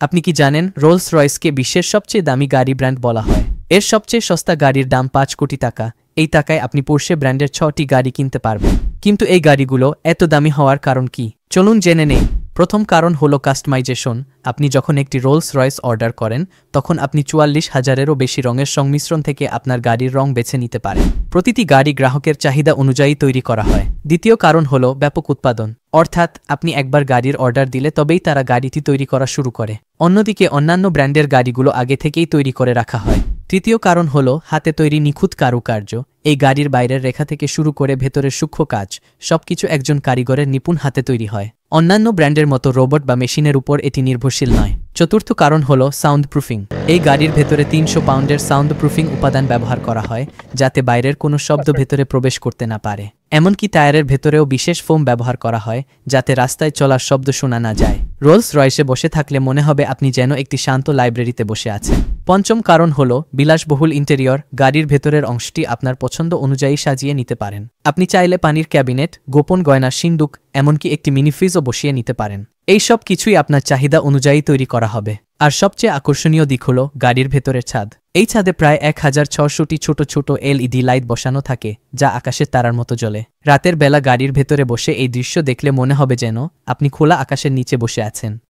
আপনি কি জানেন রোলস রয়েসকে বিশ্বের সবচেয়ে দামি গাড়ি ব্র্যান্ড বলা হয়? এর সবচেয়ে সস্তা গাড়ির দাম ৫ কোটি টাকা। এই টাকায় আপনি পোর্শে ব্র্যান্ডের ৬টি গাড়ি কিনতে পারবেন। কিন্তু এই গাড়িগুলো এত দামি হওয়ার কারণ কি? চলুন জেনে নেই। প্রথম কারণ হলো কাস্টমাইজেশন। আপনি যখন একটি রোলস রয়েস অর্ডার করেন তখন আপনি ৪৪,০০০-এরও বেশি রঙের সংমিশ্রণ থেকে আপনার গাড়ির রং বেছে নিতে পারেন। প্রতিটি গাড়ি গ্রাহকের চাহিদা অনুযায়ী তৈরি করা হয়। দ্বিতীয় কারণ হলো ব্যাপক উৎপাদন, অর্থাৎ আপনি একবার গাড়ির অর্ডার দিলে তবেই তারা গাড়িটি তৈরি করা শুরু করে। অন্যদিকে অন্যান্য ব্র্যান্ডের গাড়িগুলো আগে থেকেই তৈরি করে রাখা হয়। তৃতীয় কারণ হলো হাতে তৈরি নিখুঁত কারুকার্য। এই গাড়ির বাইরের রেখা থেকে শুরু করে ভেতরের সূক্ষ্ম কাজ সবকিছু একজন কারিগরের নিপুণ হাতে তৈরি হয়। অন্যান্য ব্র্যান্ডের মতো রোবট বা মেশিনের উপর এটি নির্ভরশীল নয়। চতুর্থ কারণ হলো সাউন্ড প্রুফিং। এই গাড়ির ভেতরে ৩০০ পাউন্ডের সাউন্ড প্রুফিং উপাদান ব্যবহার করা হয়, যাতে বাইরের কোনো শব্দ ভেতরে প্রবেশ করতে না পারে। এমনকি টায়ারের ভেতরেও বিশেষ ফোম ব্যবহার করা হয়, যাতে রাস্তায় চলার শব্দ শোনা না যায়। রোলস রয়েসে বসে থাকলে মনে হবে আপনি যেন একটি শান্ত লাইব্রেরিতে বসে আছেন। পঞ্চম কারণ হলো বিলাসবহুল ইন্টেরিয়র। গাড়ির ভেতরের অংশটি আপনার পছন্দ অনুযায়ী সাজিয়ে নিতে পারেন। আপনি চাইলে পানির ক্যাবিনেট, গোপন গয়নার সিন্দুক, এমনকি একটি মিনি ফ্রিজও বসিয়ে নিতে পারেন। এই সব কিছুই আপনার চাহিদা অনুযায়ী তৈরি করা হবে। আর সবচেয়ে আকর্ষণীয় দিক হলো গাড়ির ভেতরের ছাদ। এই ছাদে প্রায় ১,৬০০টি ছোট ছোট LED লাইট বসানো থাকে, যা আকাশের তারার মতো জ্বলে। রাতের বেলা গাড়ির ভেতরে বসে এই দৃশ্য দেখলে মনে হবে যেন আপনি খোলা আকাশের নিচে বসে আছেন।